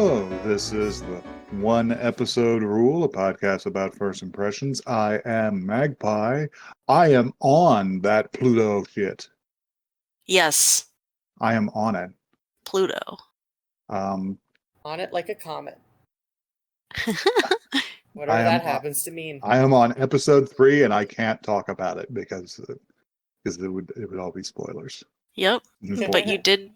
Hello, this is the One Episode Rule, a podcast about first impressions. I am Magpie. I am on that Pluto shit. Yes, I am on it. Pluto. Um, On it like a comet. I Whatever am, that happens to mean. I am on episode 3, and I can't talk about it because it would all be spoilers. Yep, Spoilers. but you did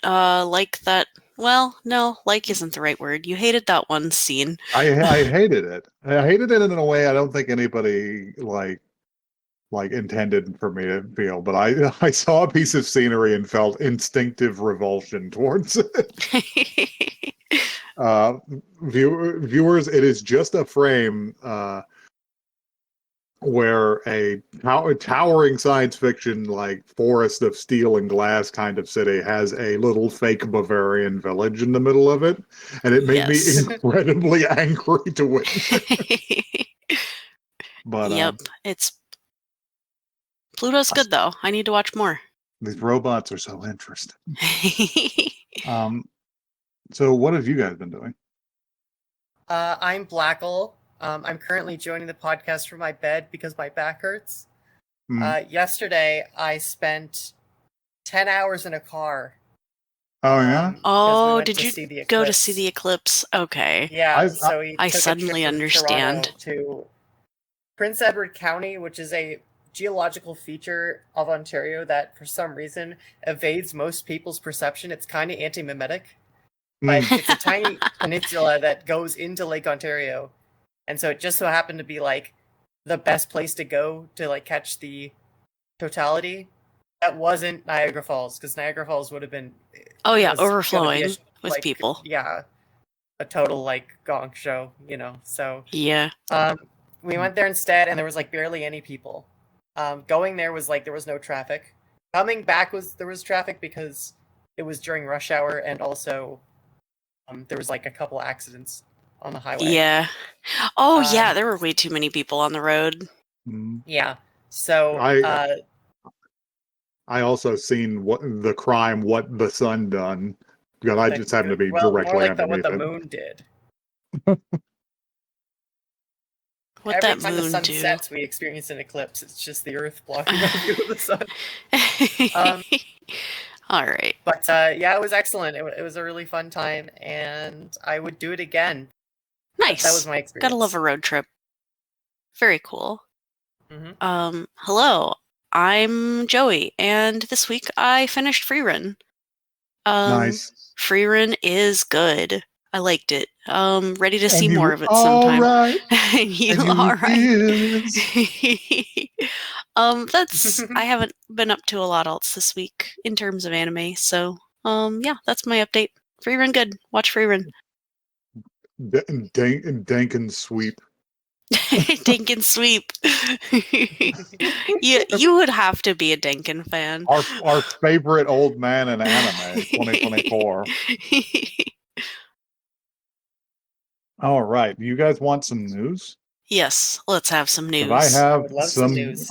like that. Well, no, like isn't the right word. You hated that one scene. I hated it. I hated it in a way I don't think anybody like intended for me to feel, but I saw a piece of scenery and felt instinctive revulsion towards it. Viewers, it is just a frame where a towering science fiction like forest of steel and glass kind of city has a little fake Bavarian village in the middle of it, and it made me incredibly angry to witness it. But yep, it's Pluto's good though. I need to watch more. These robots are so interesting. So what have you guys been doing? I'm Blackle. I'm currently joining the podcast from my bed because my back hurts. Yesterday, I spent 10 hours in a car. Oh, yeah? Did you go to see the eclipse? Okay. Yeah, I suddenly understand. To Prince Edward County, which is a geological feature of Ontario that, for some reason, evades most people's perception. It's kind of anti-mimetic. But it's a tiny peninsula that goes into Lake Ontario. And so it just so happened to be, like, the best place to go to, like, catch the totality. That wasn't Niagara Falls, because Niagara Falls would have been... Oh, yeah, overflowing with people. Yeah, a total, like, gong show, so... Yeah. We went there instead, and there was, like, barely any people. Going there was, like, there was no traffic. Coming back there was traffic because it was during rush hour, and also there was, like, a couple accidents on the highway. Yeah. Oh, yeah, there were way too many people on the road. Yeah. So I also seen what the sun done, because I just happened to be directly more like underneath what the it. moon did. What Every that time moon the sun do? sets, we experience an eclipse. It's just the Earth blocking the view of the sun. All right. But yeah, it was excellent. It was a really fun time, and I would do it again. Nice. That was my experience. Gotta love a road trip. Very cool. Mm-hmm. Hello, I'm Joey, and this week I finished Freerun. Nice. Freerun is good. I liked it. Ready to see more of it sometime. Right. You all right? I haven't been up to a lot else this week in terms of anime, so yeah, that's my update. Freerun good. Watch Freerun. Dank and sweep. Dink and sweep. You would have to be a Dinkin fan. Our favorite old man in anime, 2024. All right, you guys want some news? Yes, let's have some news. I would love some news.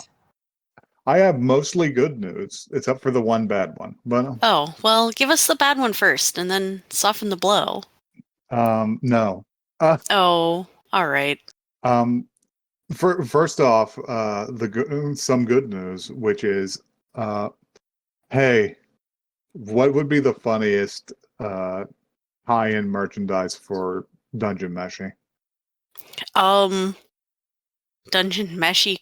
I have mostly good news, except for the one bad one. But oh, well, give us the bad one first, and then soften the blow. No. Oh, all right. First off, some good news, which is, hey, what would be the funniest high-end merchandise for Dungeon Meshi? Dungeon Meshi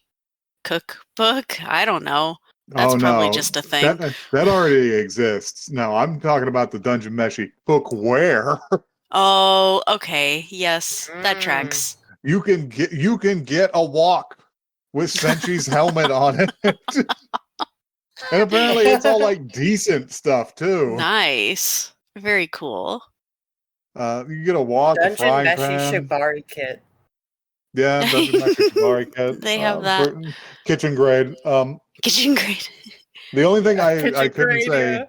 cookbook? I don't know. That's probably just a thing. That already exists. No, I'm talking about the Dungeon Meshi cookware. Oh, okay. Yes, that tracks. You can get a wok with Senchi's helmet on it. And apparently it's all like decent stuff too. Nice. Very cool. You get a wok, a frying pan. Dungeon Meshi Shibari kit. Yeah, Dungeon Meshi Shibari kit. They have that. Kitchen grade. Kitchen grade. The only thing I couldn't say,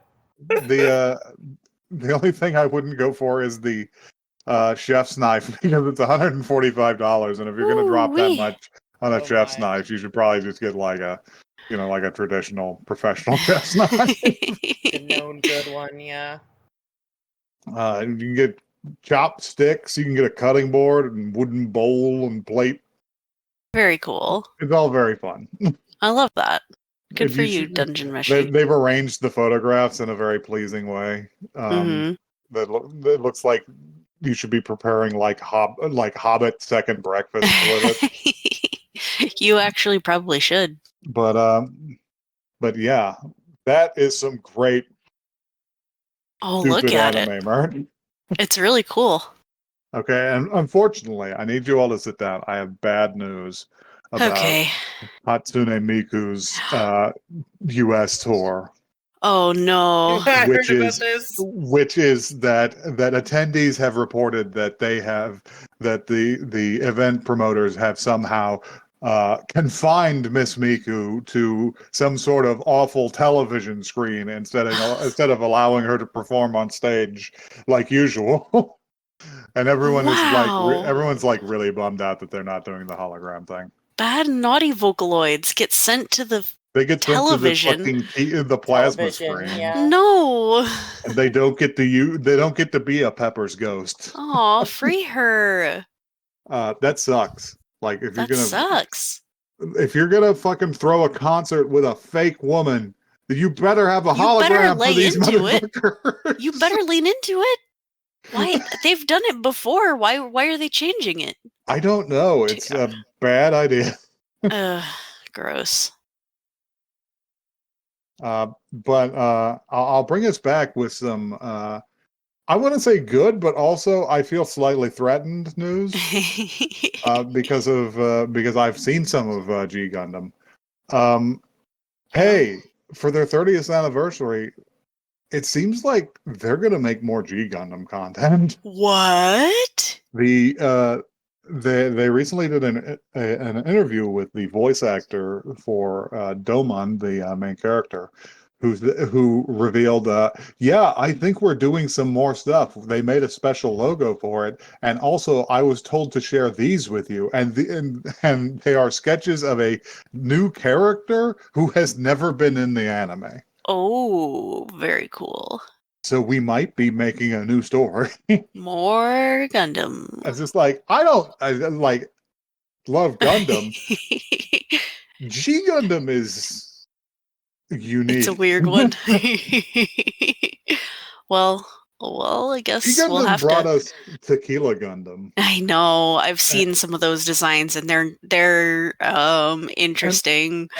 the only thing I wouldn't go for is the chef's knife, because it's $145, and if you're going to drop that much on a chef's knife, you should probably just get like a traditional professional chef's knife. The known good one, yeah. You can get chopsticks. You can get a cutting board and wooden bowl and plate. Very cool. It's all very fun. I love that. Good If for you you, should- Dungeon Meshi. They've arranged the photographs in a very pleasing way. Mm-hmm. That looks like you should be preparing like Hobbit second breakfast with it. You actually probably should. But yeah, that is some great Oh, stupid look at anime, it. Mark. It's really cool. Okay, and unfortunately, I need you all to sit down. I have bad news about Okay. Hatsune Miku's U.S. tour, Oh no. I which heard about is this. that attendees have reported that the event promoters have somehow confined Miss Miku to some sort of awful television screen instead of allowing her to perform on stage like usual. And everyone's like really bummed out that they're not doing the hologram thing. Bad naughty Vocaloids get sent to the They get television. sent to the plasma Television, screen, yeah. No. and they don't get to be a Pepper's ghost. Aw, free her. That sucks. Like That sucks. if you're gonna fucking throw a concert with a fake woman, you better have a You better hologram lay for these into it. motherfuckers. You better lean into it. Why? They've done it before. Why are they changing it? I don't know. It's a bad idea. Ugh, gross. But I'll bring us back with some I want to say good, but also I feel slightly threatened news because I've seen some of G Gundam. Hey, for their 30th anniversary, it seems like they're gonna make more G Gundam content. What? They recently did an interview with the voice actor for Domon, the main character, who revealed, yeah, I think we're doing some more stuff. They made a special logo for it, and also I was told to share these with you, and they are sketches of a new character who has never been in the anime. Oh, very cool. So we might be making a new story. More Gundam. It's just like I love Gundam. G Gundam is unique. It's a weird one. Well, I guess G Gundam we'll have brought to. us Tequila Gundam. I know. I've seen some of those designs, and they're interesting.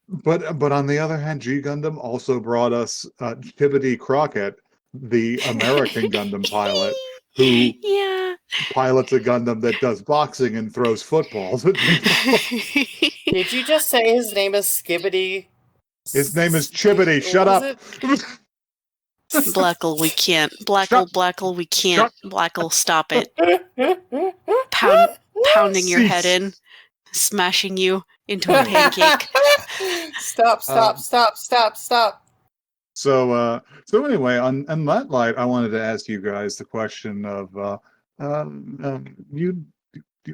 But on the other hand, G Gundam also brought us Chibbity Crockett, the American Gundam pilot, who Yeah. pilots a Gundam that does boxing and throws footballs. Did you just say his name is Skibbity? His name is Chibbity. Shut What up. was Blackle, we can't. Blackle, we can't. Blackle, stop it. it? Pounding your head Cease. in, smashing you into a pancake. Stop. So anyway, on that light, I wanted to ask you guys the question of, do you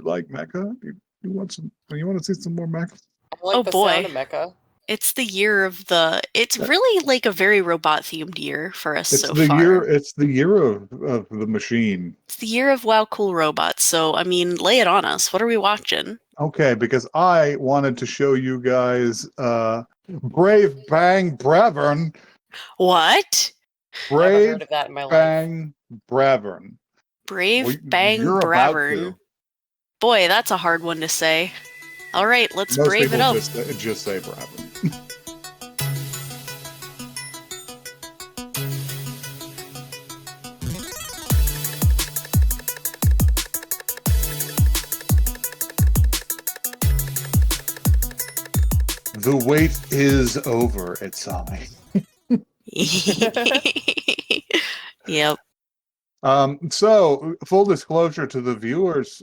like mecha? Do you want to see some more mecha? I like Oh, the boy. sound of mecha. It's the year of the. It's really like a very robot themed year for us so far. It's the year of the machine. It's the year of Wow Cool Robots. So I mean, lay it on us. What are we watching? Okay, because I wanted to show you guys Brave Bang Bravern. What? Never Brave heard of that in my life. Bang Bravern. Brave Well, Bang you're about Bravern. to. Boy, that's a hard one to say. All right, let's Most brave it people up. just say Bravern. The wait is over, Itsami. Yep. So, full disclosure to the viewers,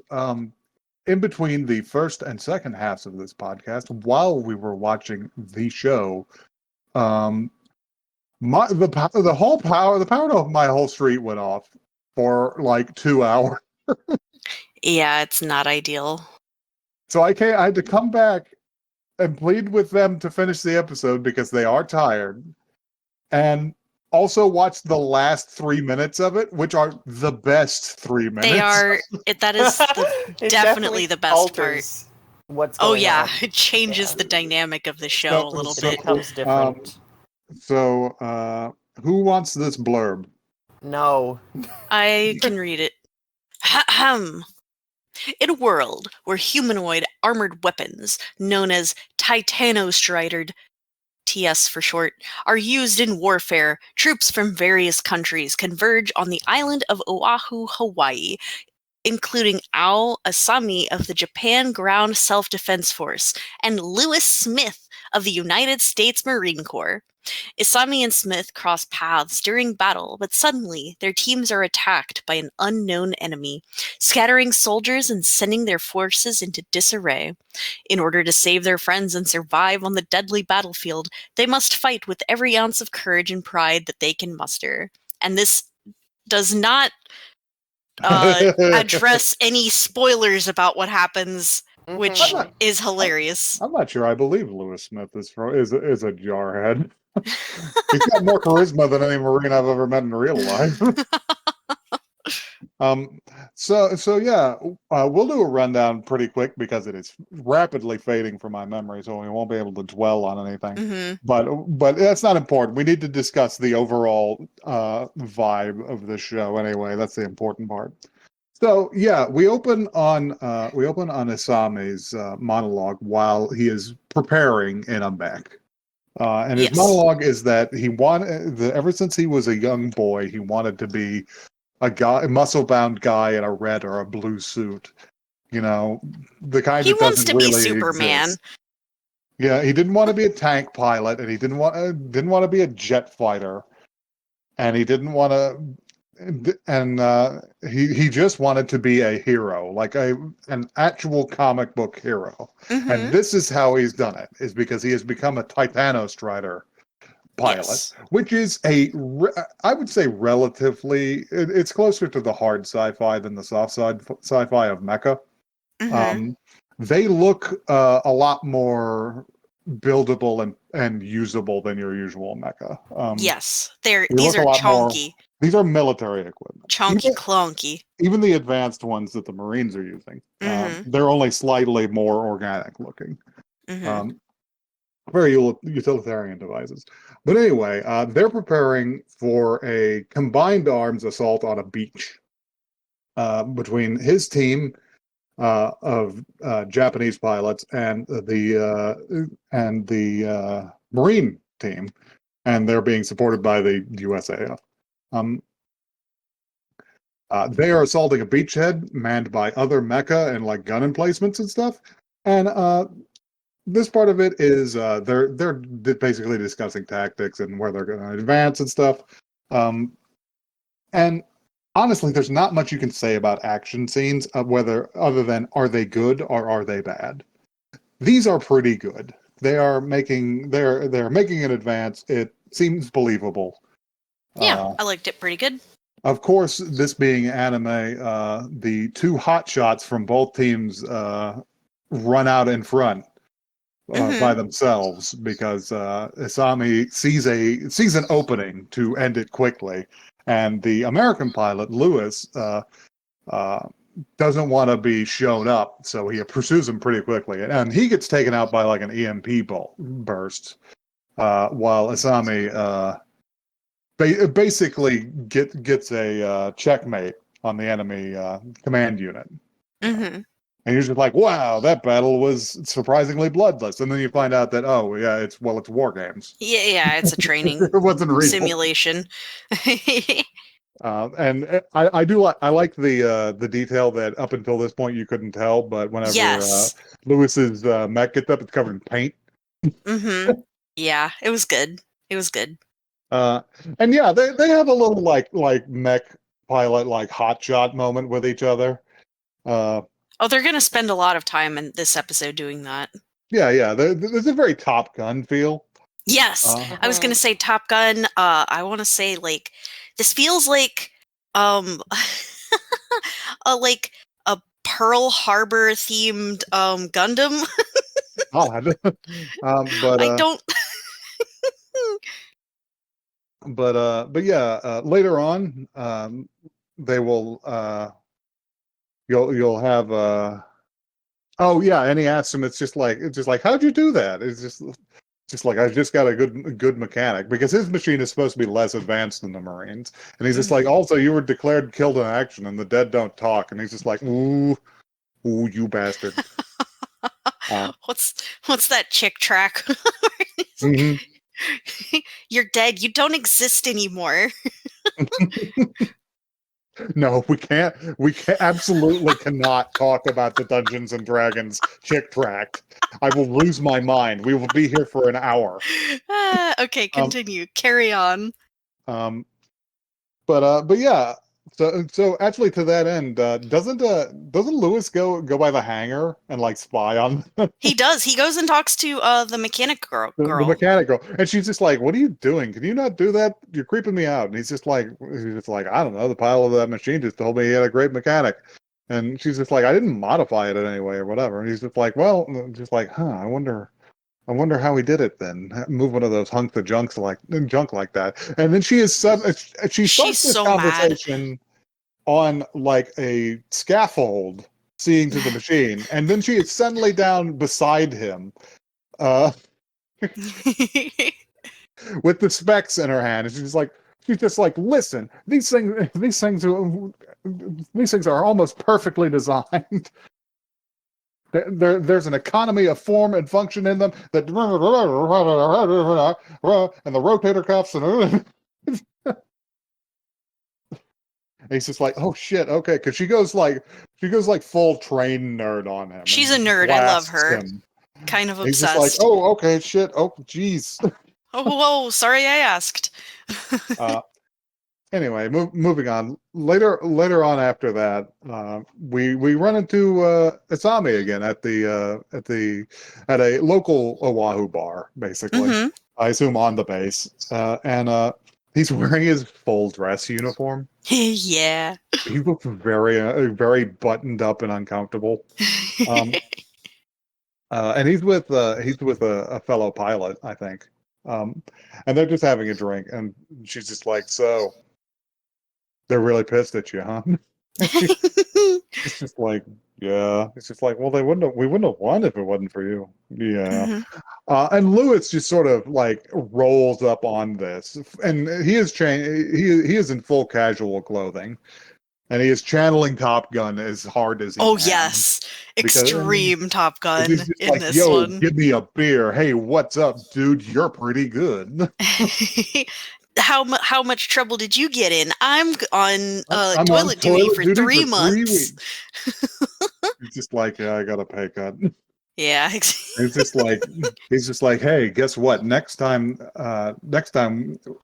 in between the first and second halves of this podcast, while we were watching the show, the power of my whole street went off for like 2 hours. Yeah, it's not ideal. So I had to come back and plead with them to finish the episode because they are tired. And also watch the last 3 minutes of it, which are the best 3 minutes. They are. That is It definitely the best part. alters what's Oh going yeah, on. it changes Yeah. the dynamic of the show a little It bit. becomes different. So, who wants this blurb? No. I can read it. Ahem. In a world where humanoid armored weapons, known as Titanostridered, TS for short, are used in warfare, troops from various countries converge on the island of Oahu, Hawaii, including Ao Asami of the Japan Ground Self-Defense Force and Lewis Smith of the United States Marine Corps. Isami and Smith cross paths during battle, but suddenly their teams are attacked by an unknown enemy, scattering soldiers and sending their forces into disarray. In order to save their friends and survive on the deadly battlefield, they must fight with every ounce of courage and pride that they can muster. And this does not address any spoilers about what happens, which Mhm. is hilarious. I'm not sure I believe Lewis Smith is a jarhead. He's got more charisma than any Marine I've ever met in real life. So yeah, we'll do a rundown pretty quick because it is rapidly fading from my memory, so we won't be able to dwell on anything. Mm-hmm. But that's not important. We need to discuss the overall vibe of the show anyway. That's the important part. So yeah, we open on Isami's monologue while he is preparing in a mech. And his Yes. monologue is that ever since he was a young boy, he wanted to be a muscle-bound guy in a red or a blue suit. You know, the kind He that wants doesn't to be really Superman. exist. Yeah, he didn't want to be a tank pilot, and he didn't want to be a jet fighter, and he didn't want to. And he just wanted to be a hero, like an actual comic book hero. Mm-hmm. And this is how he's done it, is because he has become a Titanostrider pilot, Yes. which is I would say relatively, it's closer to the hard sci-fi than the soft sci-fi of Mecha. Mm-hmm. They look a lot more buildable and usable than your usual Mecha. Yes. They These look a are lot more. chonky. These are military equipment. Chonky clonky. Even the advanced ones that the Marines are using, Mm-hmm. they're only slightly more organic looking. Mm-hmm. Very utilitarian devices. But anyway, they're preparing for a combined arms assault on a beach between his team of Japanese pilots and the Marine team, and they're being supported by the USAF. They are assaulting a beachhead manned by other mecha and like gun emplacements and stuff. And this part of it is they're basically discussing tactics and where they're going to advance and stuff. And honestly, there's not much you can say about action scenes whether other than are they good or are they bad. These are pretty good. They're making an advance. It seems believable. Yeah, I liked it pretty good. Of course, this being anime, the two hot shots from both teams run out in front by themselves because Isami sees an opening to end it quickly, and the American pilot Lewis doesn't want to be shown up, so he pursues him pretty quickly, and he gets taken out by like an EMP burst, while Isami basically gets a checkmate on the enemy command unit. Mm-hmm. And you're just like, wow, that battle was surprisingly bloodless. And then you find out that, oh, yeah, it's war games. Yeah, it's a training It wasn't real. simulation. And I like the detail that up until this point you couldn't tell, but whenever Yes. Lewis's mech gets up, it's covered in paint. Mm-hmm. Yeah, it was good. It was good. And yeah, they have a little like mech pilot like hotshot moment with each other. Oh, they're going to spend a lot of time in this episode doing that. Yeah. There's a very Top Gun feel. Yes, I was going to say Top Gun. I want to say like this feels like like a Pearl Harbor themed Gundam. Odd. But I don't. but yeah, later on, they will you'll have oh yeah, and he asks him, it's just like how'd you do that? It's just like I've just got a good mechanic, because his machine is supposed to be less advanced than the Marines, and he's just like, also you were declared killed in action, and the dead don't talk, and he's just like, ooh, you bastard. What's that chick track? Mm-hmm. You're dead. You don't exist anymore. No, we can't. Absolutely cannot talk about the Dungeons and Dragons chick tract. I will lose my mind. We will be here for an hour. Okay, continue. Carry on. But yeah. So actually, to that end, doesn't Lewis go by the hangar and like spy on He does. He goes and talks to the mechanic girl. the mechanic girl, and she's just like, "What are you doing? Can you not do that? You're creeping me out." And he's just like, "I don't know. The pilot of that machine just told me he had a great mechanic." And she's just like, "I didn't modify it in any way or whatever." And he's just like, "Well," just like, "Huh? I wonder how he did it then. Move one of those junk like that." And then she starts this conversation on like a scaffold, seeing to the machine, and then she is suddenly down beside him. With the specs in her hand, and she's just like, listen, these things are almost perfectly designed. There's an economy of form and function in them that, and the rotator cuffs and he's just like, oh shit, okay, because she goes like full train nerd on him. She's a nerd. I love her. Him. Kind of obsessed. He's just like, oh, okay, shit, oh, jeez. Oh, whoa, sorry I asked. Anyway, moving on. Later on after that, we run into Asami again at a local Oahu bar, basically. Mm-hmm. I assume on the base, and he's wearing his full dress uniform. Yeah. He looks very buttoned up and uncomfortable. And he's with a fellow pilot, I think. And they're just having a drink, and she's just like, so they're really pissed at you, huh? It's just like, yeah. It's just like, well, we wouldn't have won if it wasn't for you. Yeah. Mm-hmm. And Lewis just sort of like rolls up on this, and he is he is in full casual clothing. And he is channeling Top Gun as hard as he can. Oh, yes. Extreme Top Gun in like, this one. Give me a beer. Hey, what's up, dude? You're pretty good. How much trouble did you get in? I'm on toilet duty for 3 months. 3 weeks. He's just like, yeah, I got a pay cut. Yeah. he's just like, hey, guess what? Next time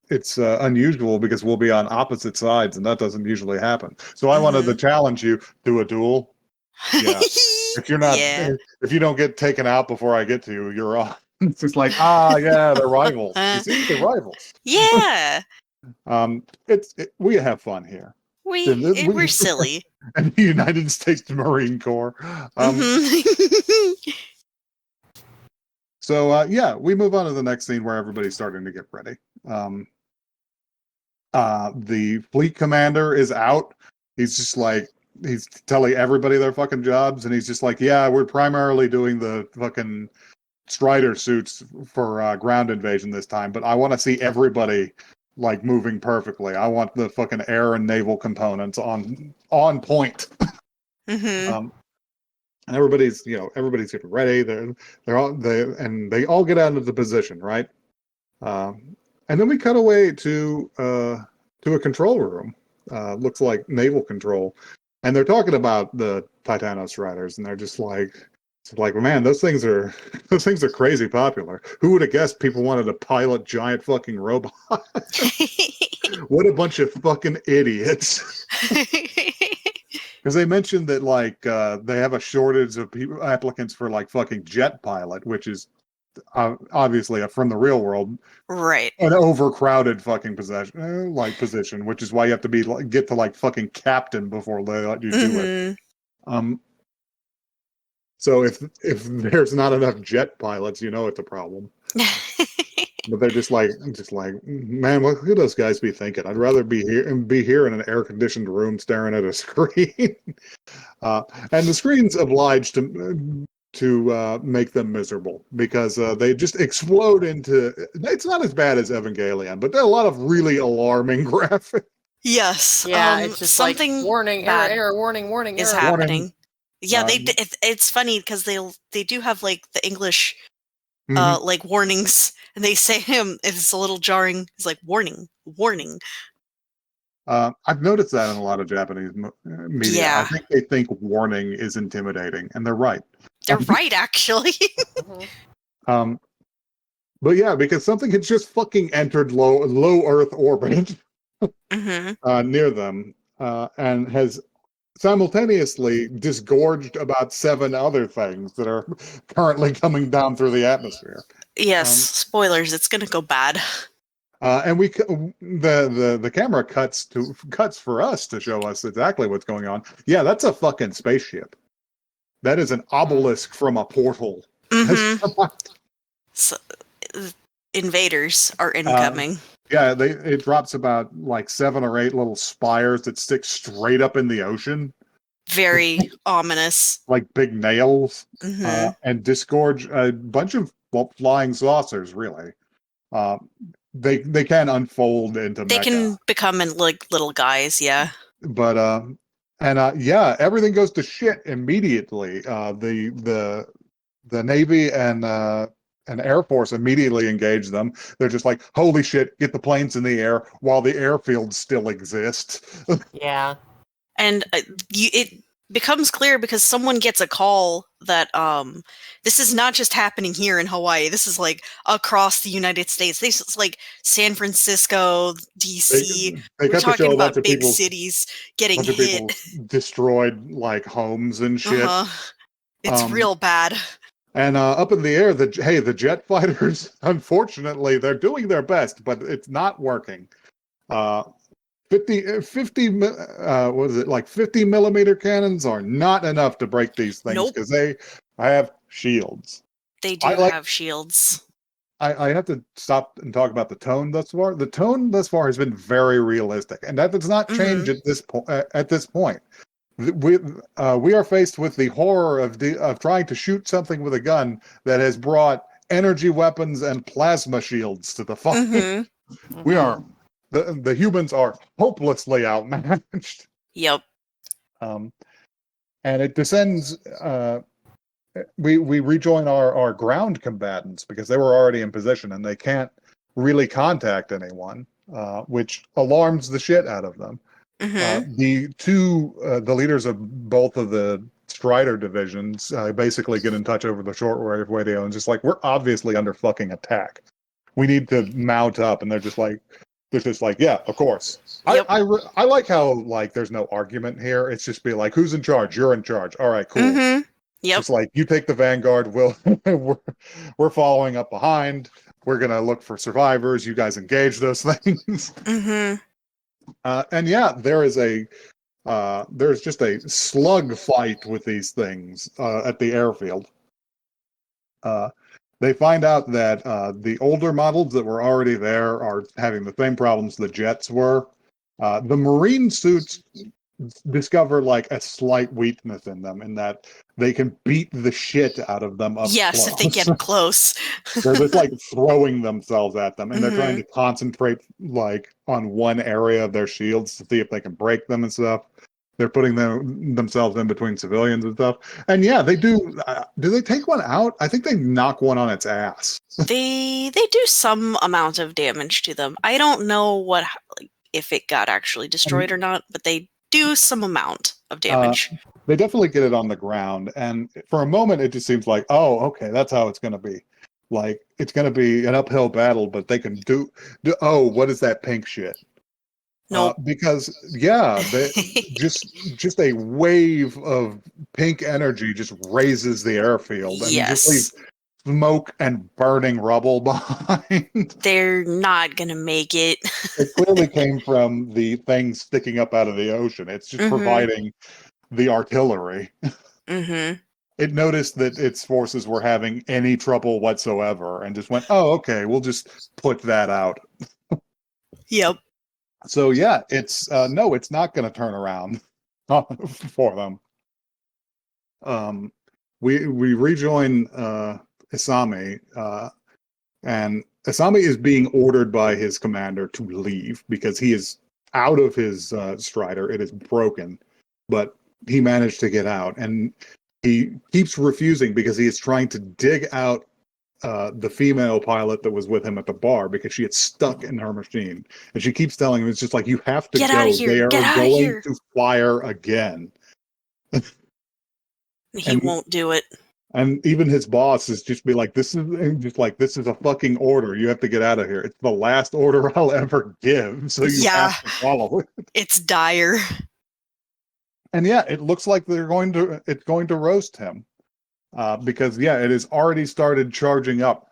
it's unusual because we'll be on opposite sides, and that doesn't usually happen. So I wanted to challenge you to a duel. Yeah. If you don't get taken out before I get to you, you're off. It's just like, yeah, they're rivals. You see, they're rivals. Yeah. We have fun here. We're silly. And the United States Marine Corps. So yeah, we move on to the next scene where everybody's starting to get ready. The fleet commander is out. He's just like, he's telling everybody their fucking jobs, and he's just like, yeah, we're primarily doing the fucking Strider suits for ground invasion this time, but I want to see everybody like moving perfectly. I want the fucking air and naval components on point. And everybody's getting ready. They all get out of the position, right? And then we cut away to a control room. Looks like naval control, and they're talking about the Titanos Riders, and they're just like, man, those things are crazy popular. Who would have guessed people wanted to pilot giant fucking robots? What a bunch of fucking idiots. Because they mentioned that like they have a shortage of applicants for like fucking jet pilot, which is obviously from the real world, right? An overcrowded fucking position, which is why you have to get to like fucking captain before they let you do it. So if there's not enough jet pilots, you know it's a problem. But they're just like, man, what could those guys be thinking? I'd rather be here in an air-conditioned room staring at a screen. And the screen's obliged to make them miserable because they just explode into. It's not as bad as Evangelion, but there are a lot of really alarming graphics. Yes. Yeah, it's just something like warning, bad error, warning, is error. happening. Yeah, Um, it's funny because they do have like the English Mhm. like warnings, and they say him. It's a little jarring. It's like warning, warning. I've noticed that in a lot of Japanese media. I Yeah. think they think warning is intimidating, and they're right. They're right, actually. Mhm. Um, but yeah, because something had just fucking entered low Earth orbit near them, and has simultaneously disgorged about 7 other things that are currently coming down through the atmosphere. Yes, spoilers. It's gonna go bad. And the camera cuts for us to show us exactly what's going on. Yeah, that's a fucking spaceship. That is an obelisk from a portal. So, invaders are incoming. Yeah, it drops about like 7 or 8 little spires that stick straight up in the ocean. Very ominous. Like big nails, Mhm. and disgorge a bunch of flying saucers. Really, they can unfold into They mecha, can become in like little guys. Yeah. but yeah, everything goes to shit immediately. The Navy and Air Force immediately engage them. They're just like, holy shit, get the planes in the air while the airfields still exist. Yeah. And it becomes clear because someone gets a call that this is not just happening here in Hawaii. This is like across the United States. This is like San Francisco, DC. They We're got to show talking a bunch about of big people's cities getting bunch of hit. people's destroyed like homes and shit. It's real bad. And up in the air, the jet fighters, unfortunately, they're doing their best, but it's not working. 50 what is it, like 50 millimeter cannons are not enough to break these things Nope. because they have shields. They do have shields. I have to stop and talk about the tone thus far. The tone thus far has been very realistic, and that does not change at this point. We are faced with the horror of trying to shoot something with a gun that has brought energy weapons and plasma shields to the fight. We are the humans are hopelessly outmatched. Yep. And it descends. We rejoin our ground combatants because they were already in position and they can't really contact anyone, which alarms the shit out of them. The leaders of both of the Strider divisions basically get in touch over the shortwave radio and just like, we're obviously under fucking attack. We need to mount up, and they're just like, yeah, of course. Yep. I like how like there's no argument here. It's just be like, who's in charge? You're in charge. All right, cool. Yep. It's like, you take the vanguard. We're following up behind. We're gonna look for survivors. You guys engage those things. And yeah, there's just a slug fight with these things at the airfield. They find out that the older models that were already there are having the same problems the jets were. The marine suits discover like a slight weakness in them, in that they can beat the shit out of them up Yes, close. if they get close. They're just like throwing themselves at them, and they're trying to concentrate like on one area of their shields to see if they can break them and stuff. They're putting themselves in between civilians and stuff. And yeah, they do. Do they take one out? I think they knock one on its ass. They do some amount of damage to them. I don't know if it got actually destroyed or not, but they do some amount of damage. They definitely get it on the ground, and for a moment it just seems like, oh, okay, that's how it's going to be. Like, it's going to be an uphill battle, but they can do. Oh, what is that pink shit? Nope. Because yeah, just a wave of pink energy just raises the airfield and just leaves smoke and burning rubble behind. They're not gonna make it. It clearly came from the thing sticking up out of the ocean. It's just providing the artillery. it noticed that its forces were having any trouble whatsoever and just went, oh, okay, we'll just put that out. Yep. So yeah, it's no, it's not going to turn around for them. We rejoin Isami, and Isami is being ordered by his commander to leave because he is out of his strider. It is broken, but he managed to get out, and he keeps refusing because he is trying to dig out the female pilot that was with him at the bar because she had stuck in her machine, and she keeps telling him, it's just like, you have to Get go. out of here. They are Get out of going here. to fire again. He And- won't do it. And even his boss is just be like, this is a fucking order. You have to get out of here. It's the last order I'll ever give, so you Yeah. have to follow it. It's dire. And yeah, it looks like it's going to roast him. Because yeah, it has already started charging up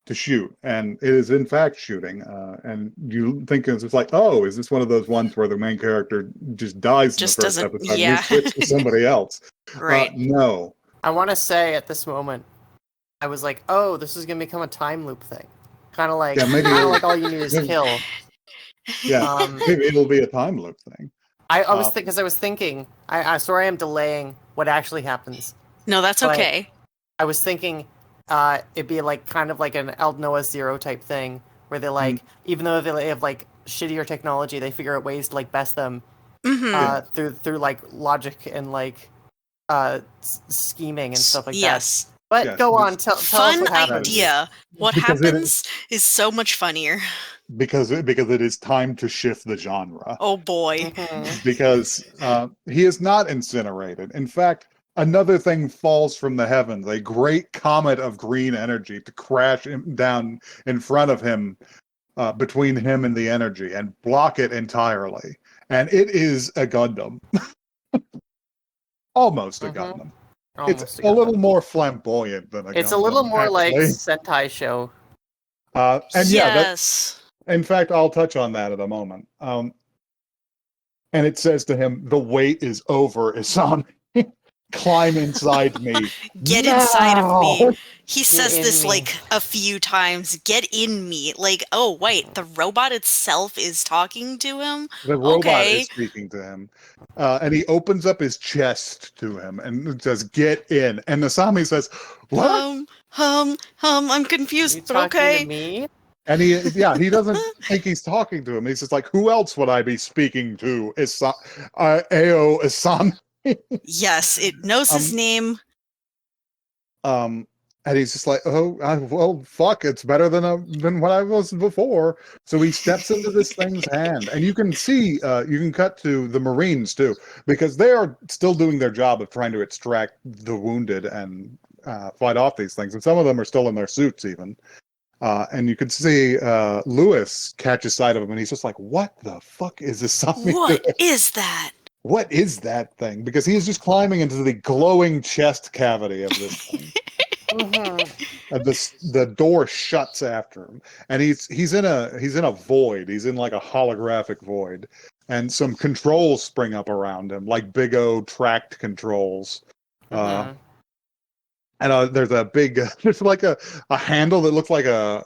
to shoot, and it is in fact shooting. And you think it's like, oh, is this one of those ones where the main character just dies Just in the first doesn't- episode? yeah. We switch to somebody else. Right. No. I want to say at this moment, I was like, "Oh, this is gonna become a time loop thing, kind of like, Yeah, maybe- all you need is maybe- kill." Yeah, maybe it'll be a time loop thing. I was thinking, I sorry, I'm delaying what actually happens. No, that's But- okay. I was thinking, it'd be like kind of like an El Noah Zero type thing, where they like, even though they have like shittier technology, they figure out ways to like best them through like logic and like scheming and stuff like that. Yes. But Yeah, go on, tell us Fun what happens. idea. What Because it happens is so much funnier. Because it is time to shift the genre. Oh boy. Mhm. Because he is not incinerated. In fact, another thing falls from the heavens, a great comet of green energy to crash down in front of him, between him and the energy, and block it entirely. And it is a Gundam. Almost a Gundam. Almost It's a a little Gundam. more flamboyant than a Gundam. It's a little more like actually. Sentai show. And yeah, Yes. in fact, I'll touch on that in a moment. And it says to him, "The wait is over, Isami. Climb inside me. Get inside of me." Now!" He says in this me. like a few times. Get in me. Like, oh wait, the robot itself is talking to him? The robot Okay. is speaking to him. And he opens up his chest to him and says, "Get in." And Isami says, "What?" I'm confused, You but talking okay. to me? And he doesn't think he's talking to him. He's just like, "Who else would I be speaking to? Ao Isami." Yes, it knows his name. And he's just like, well, fuck, it's better than what I was before. So he steps into this thing's hand, and you can see, you can cut to the Marines too, because they are still doing their job of trying to extract the wounded and fight off these things, and some of them are still in their suits even. And you can see Lewis catches sight of him, and he's just like, "What the fuck is this? What is that? What is that thing?" Because he's just climbing into the glowing chest cavity of this thing. And the door shuts after him, and he's in a void. He's in like a holographic void, and some controls spring up around him, like big O tracked controls. And there's a big, there's like a handle that looks like a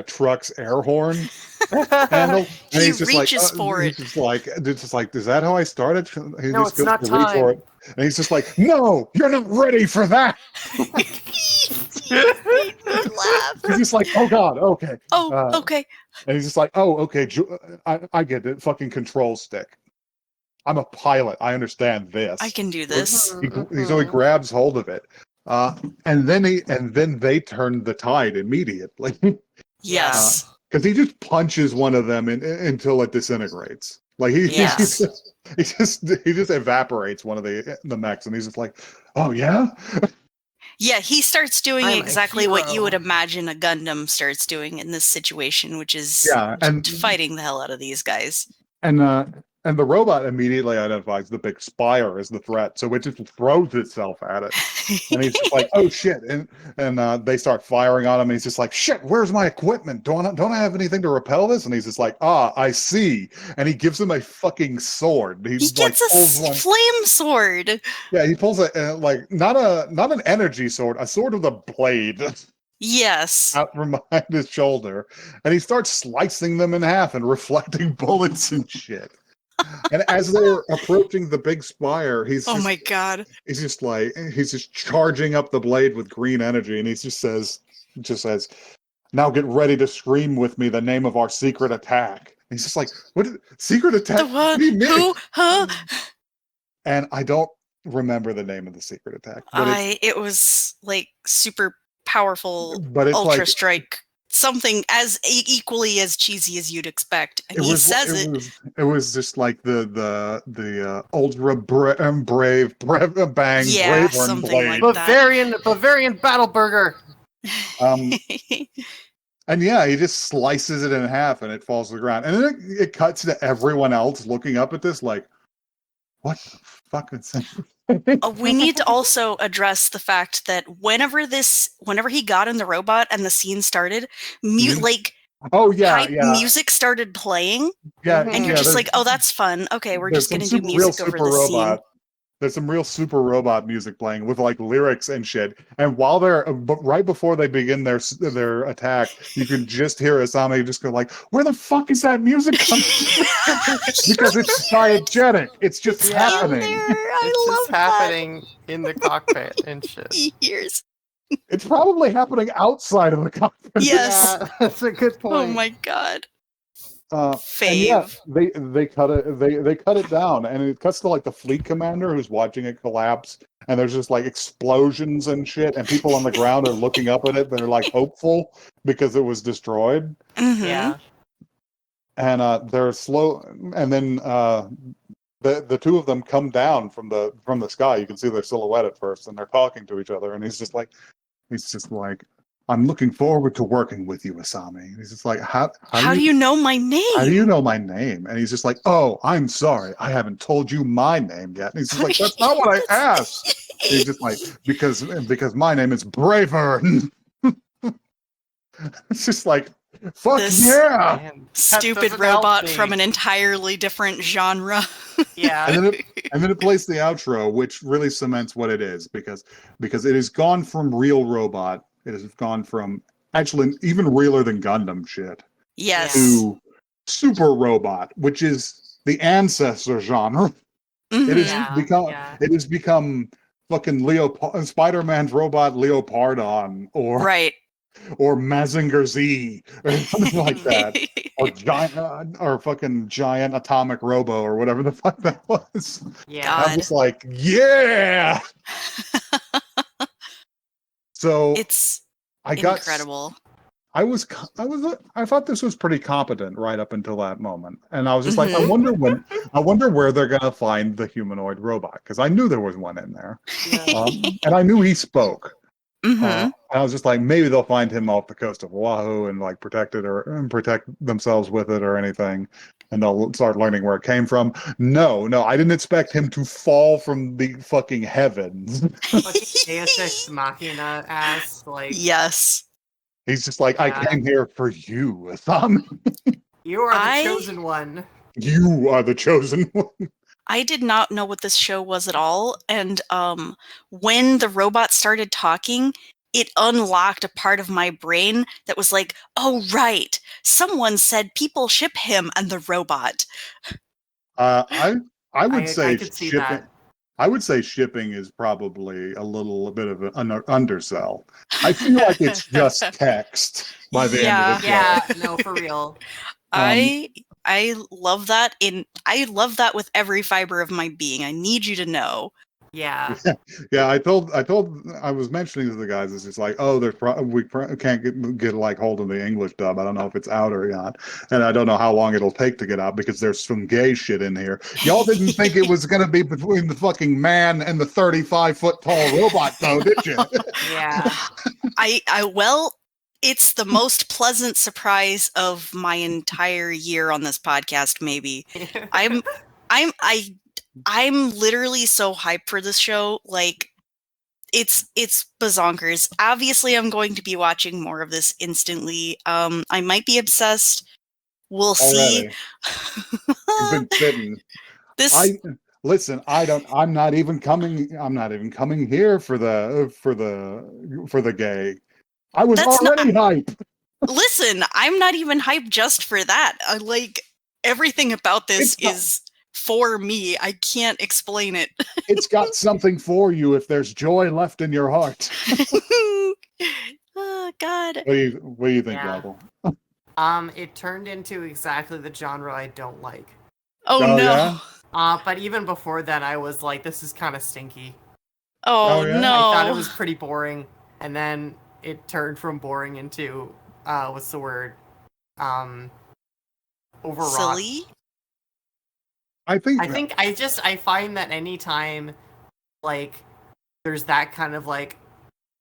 truck's air horn handle. And He he's just reaches like, for he's it. just like, is that how I started? He No, just it's goes not to reach for time. it, and he's just like, "No, you're not ready for that." Laugh. He's just like, "Oh God, okay." Oh, okay. And he's just like, "Oh, okay, I get it. Fucking control stick. I'm a pilot. I understand this." I can do this. So he grabs hold of it, and then they turn the tide immediately Yes. because he just punches one of them until it disintegrates. Like he Yes. he just evaporates one of the mechs, and he's just like, "Oh yeah." Yeah, he starts doing I'm a exactly what you hero. would imagine a Gundam starts doing in this situation, which is Yeah, and fighting the hell out of these guys. And And the robot immediately identifies the big spire as the threat, so it just throws itself at it. And he's just like, "Oh shit!" And they start firing on him. And he's just like, "Shit, where's my equipment? Don't I have anything to repel this?" And he's just like, "Ah, I see." And he gives him a fucking sword. He gets a flame sword. Yeah, he pulls like not an energy sword, a sword with a blade. Yes. Out from behind his shoulder, and he starts slicing them in half and reflecting bullets and shit. And as they're approaching the big spire, my god, he's just charging up the blade with green energy, and he just says, "Now get ready to scream with me the name of our secret attack." And he's just like, "What secret attack? What do you mean?" Who? Huh? And I don't remember the name of the secret attack, but it was like super powerful, but it's ultra like strike. Something as equally as cheesy as you'd expect, and he says it. It was just like the ultra brave bang Bravern something blade. like that. Bavarian battle burger. And yeah, he just slices it in half, and it falls to the ground. And then it cuts to everyone else looking up at this, like, what the fuck is that? We need to also address the fact that whenever he got in the robot and the scene started, music started playing. Yeah, and you're just like, oh, that's fun. Okay, we're just gonna do music over the scene. There's some real super robot music playing with like lyrics and shit. And while right before they begin their attack, you can just hear Asami just go like, "Where the fuck is that music coming from?" Because it's diegetic. It's just happening. It's just happening in the cockpit and shit. Years. It's probably happening outside of the cockpit. Yes, yeah, that's a good point. Oh my god. Fave. Yeah, they cut it. They cut it down, and it cuts to like the fleet commander who's watching it collapse, and there's just like explosions and shit, and people on the ground are looking up at it. They're like hopeful because it was destroyed. Mm-hmm. Yeah, and they're slow, and then the two of them come down from the sky. You can see their silhouette at first, and they're talking to each other, and he's just like. I'm looking forward to working with you, Asami. He's just like, how do you know my name? How do you know my name? And he's just like, oh, I'm sorry. I haven't told you my name yet. And he's just like, that's not what I asked. He's just like, because my name is Bravern. It's just like, fuck yeah. Man, stupid robot from an entirely different genre. Yeah. And then it plays the outro, which really cements what it is, because it has gone from real robot. It has gone from actually even realer than Gundam shit. Yes. To super robot, which is the ancestor genre. Mm-hmm. It has become fucking Spider-Man's robot Leopardon or Mazinger Z or something like that. Or fucking giant atomic robo or whatever the fuck that was. Yeah. I'm just like, yeah. So it's incredible. I thought this was pretty competent right up until that moment, and I was just like, I wonder where they're gonna find the humanoid robot, because I knew there was one in there, and I knew he spoke. And I was just like, maybe they'll find him off the coast of Oahu and like protect themselves with it or anything, and they'll start learning where it came from. No, I didn't expect him to fall from the fucking heavens. Fucking Deus Ex Machina ass, like. Yes. He's just like, I came here for you, Asami. You are the chosen one. You are the chosen one. I did not know what this show was at all, and when the robot started talking, it unlocked a part of my brain that was like, oh right, someone said people ship him and the robot. I would say shipping. That. I would say shipping is probably a little bit of an undersell. I feel like it's just text by the end of the show. Yeah, no, for real. I love that. I love that with every fiber of my being. I need you to know. Yeah. Yeah. I was mentioning to the guys, it's just like, oh, we can't get like hold of the English dub. I don't know if it's out or not, and I don't know how long it'll take to get out because there's some gay shit in here. Y'all didn't think it was gonna be between the fucking man and the 35-foot tall robot, though, did you? Yeah. It's the most pleasant surprise of my entire year on this podcast, maybe. I'm literally so hyped for this show. Like, it's bazonkers. Obviously, I'm going to be watching more of this instantly. I might be obsessed. We'll see. You've been sitting. Listen, I'm not even coming here for the gay. I was already hyped. Listen, I'm not even hyped just for that. Like, everything about this is for me. I can't explain it. It's got something for you if there's joy left in your heart. Oh God. What do you think, Michael? It turned into exactly the genre I don't like. Oh no. Yeah? But even before then, I was like, this is kind of stinky. Oh yeah? No. I thought it was pretty boring, and then it turned from boring into what's the word? Overwrought. Silly? I find that anytime, like, there's that kind of, like,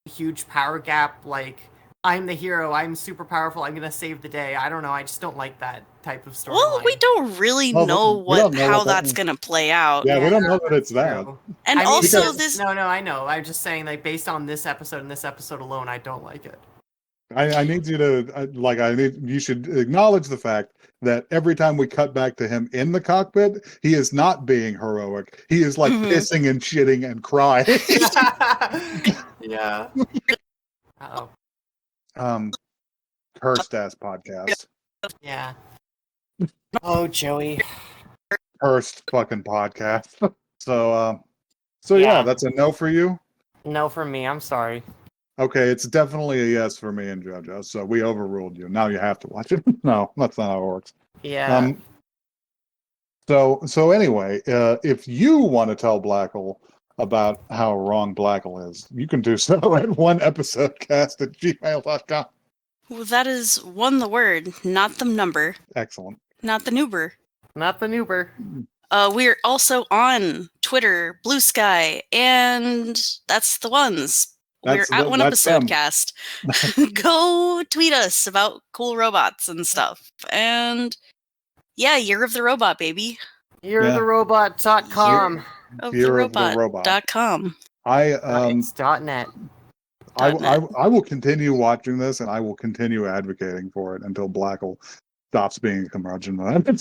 huge power gap, like, I'm the hero, I'm super powerful, I'm gonna save the day. I don't know, I just don't like that type of story. Well, we don't really know how that's gonna play out. Yeah, we don't know that it's that. And also this... No, I know. I'm just saying, like, based on this episode and this episode alone, I don't like it. I need you to, you should acknowledge the fact that every time we cut back to him in the cockpit, he is not being heroic. He is like pissing and shitting and crying. Yeah. Uh-oh. Cursed ass podcast. Yeah. Oh, Joey. Cursed fucking podcast. So yeah, that's a no for you? No for me, I'm sorry. Okay, it's definitely a yes for me and JoJo. So we overruled you. Now you have to watch it. No, that's not how it works. Yeah. So anyway, if you want to tell Blackle about how wrong Blackle is, you can do so at oneepisodecast@gmail.com. Well, that is one the word, not the number. Excellent. Not the noober. Not the noober. We're also on Twitter, Blue Sky, and that's the ones. We're at One Episode Cast. Go tweet us about cool robots and stuff. And yeah, Year of the Robot, baby. Yearoftherobot.com. Yearoftherobot.com. .net. I will continue watching this, and I will continue advocating for it until Blackle stops being a curmudgeon. We'll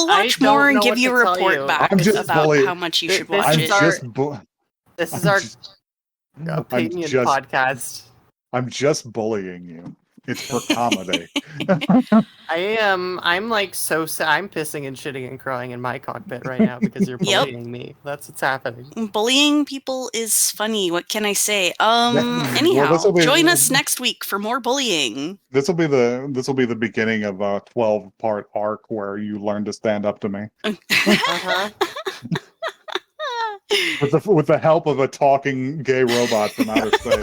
watch more and give you a report back about how much you should watch it. This is our opinion podcast. I'm just bullying you. It's for comedy. I'm like so sad. I'm pissing and shitting and crying in my cockpit right now because you're bullying me. That's what's happening. Bullying people is funny. What can I say? Anyhow, join us next week for more bullying. This will be the beginning of a 12-part arc where you learn to stand up to me. With the help of a talking gay robot from outer space.